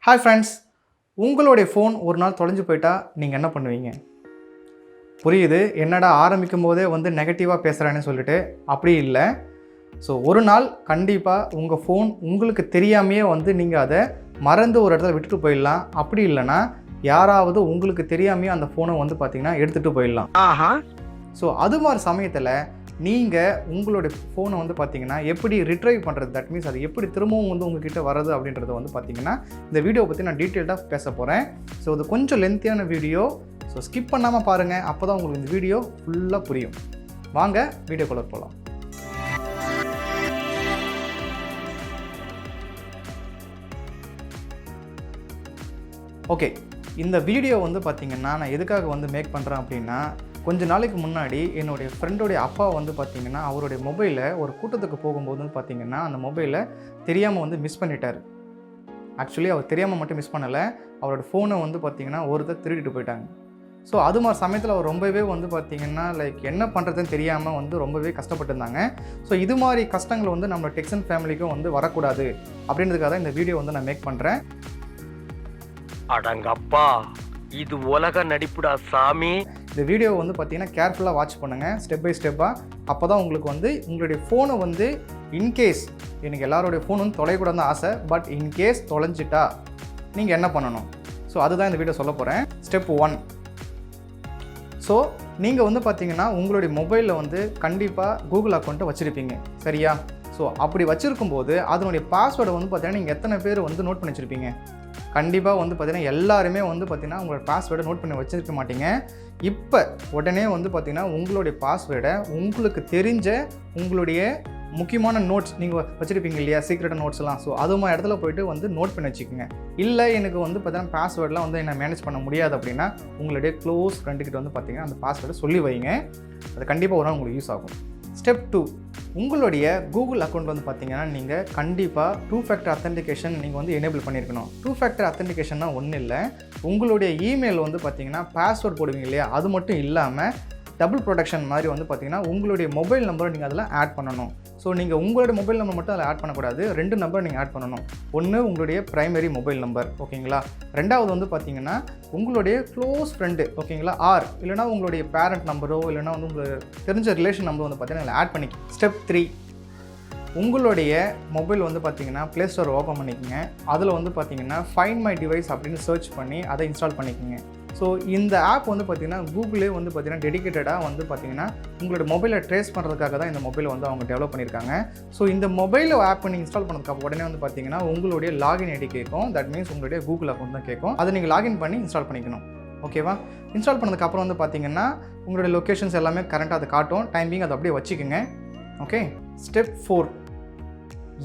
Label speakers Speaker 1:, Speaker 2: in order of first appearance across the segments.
Speaker 1: Hi friends, உங்களுடைய phone ஒரு நாள் தொலைஞ்சு போயிட்டா நீங்கள் என்ன பண்ணுவீங்க? புரியுது, என்னடா ஆரம்பிக்கும் போதே வந்து நெகட்டிவாக பேசுகிறான்னு சொல்லிட்டு. அப்படி இல்லை. ஸோ ஒரு நாள் கண்டிப்பாக உங்கள் ஃபோன் உங்களுக்கு தெரியாமையே வந்து நீங்கள் அதை மறந்து ஒரு இடத்துல விட்டுட்டு போயிடலாம். அப்படி இல்லைன்னா யாராவது உங்களுக்கு தெரியாமையே அந்த ஃபோனை வந்து பார்த்திங்கன்னா எடுத்துகிட்டு போயிடலாம். ஸோ அது மாதிரி சமயத்தில் நீங்கள் உங்களுடைய ஃபோனை வந்து பார்த்தீங்கன்னா எப்படி ரிட்ரைவ் பண்ணுறது, தட் மீன்ஸ் அது எப்படி திரும்பவும் வந்து உங்ககிட்ட வர்றது அப்படின்றத வந்து பார்த்தீங்கன்னா இந்த வீடியோ பற்றி நான் டீட்டெயில்டாக பேச போகிறேன். ஸோ இது கொஞ்சம் லென்த்தியான வீடியோ, ஸோ ஸ்கிப் பண்ணாமல் பாருங்கள். அப்போ தான் உங்களுக்கு இந்த வீடியோ ஃபுல்லாக புரியும். வாங்க வீடியோக்குள்ளே போகலாம். ஓகே, இந்த வீடியோ வந்து பார்த்திங்கன்னா நான் எதுக்காக வந்து மேக் பண்ணுறேன் அப்படின்னா, கொஞ்ச நாளைக்கு முன்னாடி என்னுடைய ஃப்ரெண்டோடைய அப்பா வந்து பார்த்திங்கன்னா அவருடைய மொபைலை ஒரு கூட்டத்துக்கு போகும்போது வந்து பார்த்திங்கன்னா அந்த மொபைலை தெரியாமல் வந்து மிஸ் பண்ணிட்டார். ஆக்சுவலி அவர் தெரியாமல் மட்டும் மிஸ் பண்ணலை, அவரோட ஃபோனை வந்து பார்த்திங்கன்னா ஒருத்தர் திருடிட்டு போயிட்டாங்க. ஸோ அது மாதிரி சமயத்தில் அவர் ரொம்பவே வந்து பார்த்திங்கன்னா என்ன பண்ணுறதுன்னு தெரியாமல் வந்து ரொம்பவே கஷ்டப்பட்டுருந்தாங்க. ஸோ இது மாதிரி கஷ்டங்கள் வந்து நம்ம டெக்ஸன் ஃபேமிலிக்கும் வந்து வரக்கூடாது அப்படின்றதுக்காக தான் இந்த வீடியோ வந்து நான் மேக் பண்ணுறேன்.
Speaker 2: அடங்கப்பா, இது உலக நடிப்புடா சாமி.
Speaker 1: இந்த வீடியோ வந்து பார்த்தீங்கன்னா கேர்ஃபுல்லாக வாட்ச் பண்ணுங்கள், ஸ்டெப் பை ஸ்டெப்பாக. அப்போ தான் உங்களுக்கு வந்து உங்களுடைய ஃபோனை வந்து இன்கேஸ், எனக்கு எல்லாருடைய ஃபோன் வந்து தொலைக்கூடாதுன்னு ஆசை, பட் இன்கேஸ் தொலைஞ்சிட்டா நீங்கள் என்ன பண்ணணும்? ஸோ அதுதான் இந்த வீடியோ சொல்ல போகிறேன். ஸ்டெப் 1. ஸோ நீங்கள் வந்து பார்த்தீங்கன்னா உங்களுடைய மொபைலில் வந்து கண்டிப்பாக கூகுள் அக்கௌண்ட்டை வச்சுருப்பீங்க, சரியா? ஸோ அப்படி வச்சுருக்கும்போது அதனுடைய பாஸ்வேர்டை வந்து பார்த்தீங்கன்னா நீங்கள் எத்தனை பேர் வந்து நோட் பண்ணி வச்சுருப்பீங்க? கண்டிப்பாக வந்து பார்த்திங்கன்னா எல்லாருமே வந்து பார்த்திங்கன்னா உங்களோட பாஸ்வேர்டை நோட் பண்ணி வச்சுருக்க மாட்டீங்க. இப்போ உடனே வந்து பார்த்திங்கன்னா உங்களுடைய பாஸ்வேர்டை உங்களுக்கு தெரிஞ்ச உங்களுடைய முக்கியமான நோட்ஸ் நீங்கள் வச்சுருப்பீங்க இல்லையா, சீக்ரெட்டாக நோட்ஸ்லாம். ஸோ அது மாதிரி இடத்துல போய்ட்டு வந்து நோட் பண்ணி வச்சுக்கோங்க. இல்லை எனக்கு வந்து பார்த்திங்கன்னா பாஸ்வேர்டெலாம் வந்து என்ன மேனேஜ் பண்ண முடியாது அப்படின்னா உங்களுடைய க்ளோஸ் ஃப்ரெண்டுக்கிட்ட வந்து பார்த்திங்கன்னா அந்த பாஸ்வேர்டை சொல்லி வைங்க. அது கண்டிப்பாக ஒரு நாள் உங்களுக்கு யூஸ் ஆகும். ஸ்டெப் 2. உங்களுடைய கூகுள் அக்கௌண்ட் வந்து பார்த்தீங்கன்னா நீங்கள் கண்டிப்பாக 2 ஃபேக்டர் அத்தென்டிகேஷன் நீங்கள் வந்து எனேபிள் பண்ணியிருக்கணும். 2 ஃபேக்டர் அத்தென்டிகேஷன்னா ஒன்றும் இல்லை, உங்களுடைய இமெயில் வந்து பார்த்தீங்கன்னா பாஸ்வேர்ட் போடுவீங்க இல்லையா, அது மட்டும் இல்லாமல் டபுள் ப்ரொடெக்ஷன் மாதிரி வந்து பார்த்தீங்கன்னா உங்களுடைய மொபைல் நம்பரை நீங்கள் அதில் ஆட் பண்ணணும். ஸோ நீங்கள் உங்களுடைய மொபைல் நம்பர் மட்டும் அதில் ஆட் பண்ணக்கூடாது, 2 நம்பர் நீங்கள் ஆட் பண்ணணும். ஒன்று உங்களுடைய ப்ரைமரி மொபைல் நம்பர், ஓகேங்களா? ரெண்டாவது வந்து பார்த்தீங்கன்னா உங்களுடைய க்ளோஸ் ஃப்ரெண்டு, ஓகேங்களா? இல்லைனா உங்களுடைய பேரண்ட் நம்பரோ இல்லைனா வந்து உங்களுக்கு தெரிஞ்ச ரிலேஷன் நம்பர் வந்து பார்த்தீங்கன்னா அதில் ஆட் பண்ணிக்க. ஸ்டெப் 3. உங்களுடைய மொபைல் வந்து பார்த்தீங்கன்னா ப்ளே ஸ்டோர் ஓப்பன் பண்ணிக்கோங்க. அதில் வந்து பார்த்தீங்கன்னா ஃபைண்ட் மை டிவைஸ் அப்படின்னு சர்ச் பண்ணி அதை இன்ஸ்டால் பண்ணிக்கோங்க. ஸோ இந்த ஆப் வந்து பார்த்திங்கன்னா கூகுளே வந்து பார்த்திங்கன்னா டெடிக்கேட்டடாக வந்து பார்த்திங்கன்னா உங்களோட மொபைலை ட்ரேஸ் பண்ணுறதுக்காக தான் இந்த மொபைலை வந்து அவங்க டெவலப் பண்ணியிருக்காங்க. ஸோ இந்த மொபைல் ஆப் நீங்கள் இன்ஸ்டால் பண்ணதுக்கு உடனே வந்து பார்த்திங்கன்னா உங்களுடைய லாகின் ஐடி கேட்கும். தட் மீன்ஸ் உங்களுடைய கூகுள் அக்கௌண்ட் தான் கேட்கும். அதை நீங்கள் லாகின் பண்ணி இன்ஸ்டால் பண்ணிக்கணும், ஓகேவா? இன்ஸ்டால் பண்ணதுக்கப்புறம் வந்து பார்த்திங்கன்னா உங்களுடைய லொக்கேஷன்ஸ் எல்லாமே கரெக்டாக அதை காட்டும். டைமிங் அதை அப்படியே வச்சுக்கோங்க, ஓகே? ஸ்டெப் 4.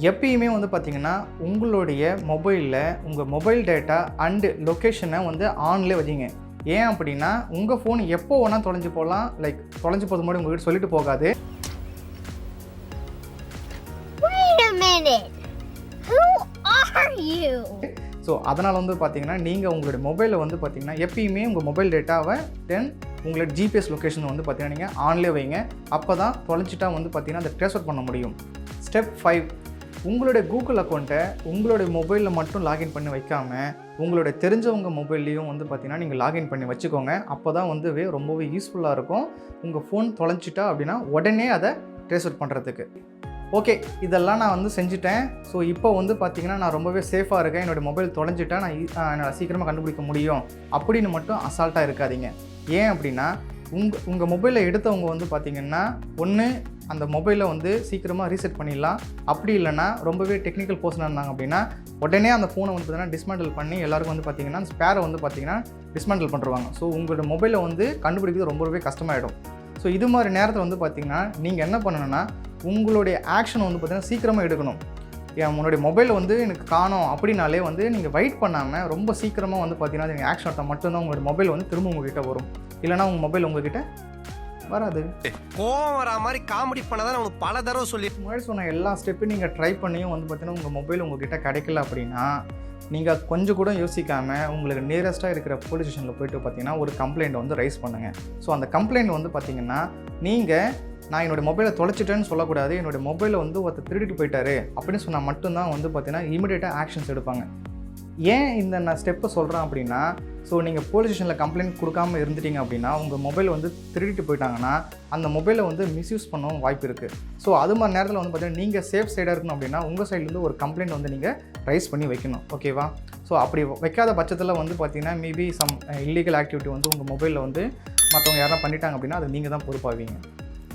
Speaker 1: எப்பயுமே வந்து பார்த்திங்கன்னா உங்களுடைய மொபைலில் உங்கள் மொபைல் டேட்டா அண்டு லொக்கேஷனை வந்து ஆன்லேயே வச்சிங்க. ஏன் அப்படின்னா உங்கள் ஃபோன் எப்போ வேணால் தொலைஞ்சு போகலாம். தொலைஞ்சு போகிறது முன்னாடி உங்கள்கிட்ட சொல்லிட்டு போகாது. ஸோ அதனால் வந்து பார்த்தீங்கன்னா நீங்கள் உங்களுடைய மொபைலில் வந்து பார்த்தீங்கன்னா எப்பயுமே உங்கள் மொபைல் டேட்டாவை உங்களோட ஜிபிஎஸ் லொக்கேஷன் வந்து பார்த்தீங்கன்னா நீங்கள் ஆன்லேயே வைங்க. அப்போ தான் தொலைஞ்சிட்டா வந்து பார்த்தீங்கன்னா அதை ட்ரேஸ் அவுட் பண்ண முடியும். ஸ்டெப் 5. உங்களுடைய கூகுள் அக்கௌண்ட்டை உங்களுடைய மொபைலில் மட்டும் லாகின் பண்ணி வைக்காமல் உங்களுடைய தெரிஞ்சவங்க மொபைல்லையும் வந்து பார்த்திங்கன்னா நீங்கள் லாகின் பண்ணி வச்சுக்கோங்க. அப்போ தான் வந்து ரொம்பவே யூஸ்ஃபுல்லாக இருக்கும். உங்கள் ஃபோன் தொலைஞ்சிட்டா அப்படின்னா உடனே அதை ட்ரேஸ் அவுட் பண்ணுறதுக்கு. ஓகே, இதெல்லாம் நான் வந்து செஞ்சுட்டேன். ஸோ இப்போ வந்து பார்த்திங்கன்னா நான் ரொம்பவே சேஃபாக இருக்கேன். என்னோடய மொபைல் தொலைஞ்சிட்டா நான் சீக்கிரமாக கண்டுபிடிக்க முடியும் அப்படின்னு மட்டும் அசால்ட்டாக இருக்காதீங்க. ஏன் அப்படின்னா உங்கள் மொபைலில் எடுத்தவங்க வந்து பார்த்திங்கன்னா ஒன்று அந்த மொபைலை வந்து சீக்கிரமாக ரீசெட் பண்ணிடலாம். அப்படி இல்லைனா ரொம்பவே டெக்னிக்கல் பர்சனாக இருந்தாங்க அப்படின்னா உடனே அந்த ஃபோனை வந்து பார்த்திங்கன்னா டிஸ்மேண்டில் பண்ணி எல்லாருக்கும் வந்து பார்த்திங்கன்னா ஸ்பேரை வந்து பார்த்திங்கன்னா டிஸ்மேண்டில் பண்ணுறாங்க. ஸோ உங்களோட மொபைலை வந்து கண்டுபிடிக்கிறது ரொம்பவே கஷ்டமாயிடும். ஸோ இது மாதிரி நேரத்தில் வந்து பார்த்திங்கன்னா நீங்கள் என்ன பண்ணணும்னா உங்களுடைய ஆக்ஷன் வந்து பார்த்திங்கன்னா சீக்கிரமாக எடுக்கணும். உங்களுடைய மொபைலில் வந்து எனக்கு காணோம் அப்படின்னாலே வந்து நீங்கள் வெயிட் பண்ணாமல் ரொம்ப சீக்கிரமாக வந்து பார்த்திங்கன்னா நீங்கள் ஆக்ஷன் எடுத்தால் மட்டும்தான் உங்களோட மொபைல் வந்து திரும்ப உங்கள்கிட்ட வரும். இல்லைனா உங்கள் மொபைல் உங்கள்கிட்ட வராது.
Speaker 2: கோவம் வரா மாதிரி காமெடி பண்ணதான் உங்களுக்கு பல தடவை சொல்லி
Speaker 1: முன்னாடி சொன்ன எல்லா ஸ்டெப்பையும் நீங்கள் ட்ரை பண்ணியும் வந்து பார்த்தீங்கன்னா உங்கள் மொபைல் உங்கள்கிட்ட கிடைக்கல அப்படின்னா நீங்கள் கொஞ்சம் கூட யோசிக்காமல் உங்களுக்கு நியரஸ்ட்டாக இருக்கிற போலீஸ் ஸ்டேஷனில் போய்ட்டு பார்த்தீங்கன்னா ஒரு கம்ப்ளைண்ட் வந்து ரைஸ் பண்ணுங்கள். ஸோ அந்த கம்ப்ளைண்ட் வந்து பார்த்திங்கன்னா நான் என்னோடய மொபைலை தொலைச்சிட்டேன்னு சொல்லக்கூடாது. என்னோடய மொபைலை வந்து ஒருத்தர் திருடிட்டு போயிட்டாரு அப்படின்னு சொன்னால் மட்டும்தான் வந்து பார்த்தீங்கன்னா இமீடியட்டாக ஆக்ஷன்ஸ் எடுப்பாங்க. ஏன் இந்த நான் ஸ்டெப்பை சொல்கிறேன் அப்படின்னா, ஸோ நீங்கள் போலீஸ் ஸ்டேஷனில் கம்ப்ளைண்ட் கொடுக்காம இருந்துட்டீங்க அப்படின்னா உங்கள் மொபைல் வந்து திருடிட்டு போயிட்டாங்கன்னா அந்த மொபைலை வந்து மிஸ்யூஸ் பண்ணவும் வாய்ப்பு இருக்குது. ஸோ அது மாதிரி நேரத்தில் வந்து பார்த்தீங்கன்னா நீங்கள் சேஃப் சைடாக இருக்கணும் அப்படின்னா உங்கள் சைட்லேருந்து ஒரு கம்ப்ளைண்ட் வந்து நீங்கள் ரைஸ் பண்ணி வைக்கணும். ஓகேவா? ஸோ அப்படி வைக்காத பட்சத்தில் வந்து பார்த்தீங்கன்னா மேபி சம் இல்லீகல் ஆக்டிவிட்டி வந்து உங்கள் மொபைலில் வந்து மற்றவங்க யாரா பண்ணிட்டாங்க அப்படின்னா அது நீங்கள் தான் பொறுப்பாவீங்க.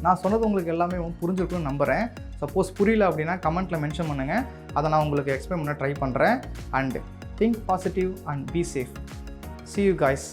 Speaker 1: நான் சொன்னது உங்களுக்கு எல்லாமே புரிஞ்சிருக்குன்னு நம்புகிறேன். சப்போஸ் புரியல அப்படின்னா கமெண்ட்டில் மென்ஷன் பண்ணுங்கள். அதை நான் உங்களுக்கு எக்ஸ்பிளைன் பண்ண ட்ரை பண்ணுறேன். And think positive and be safe. See you guys.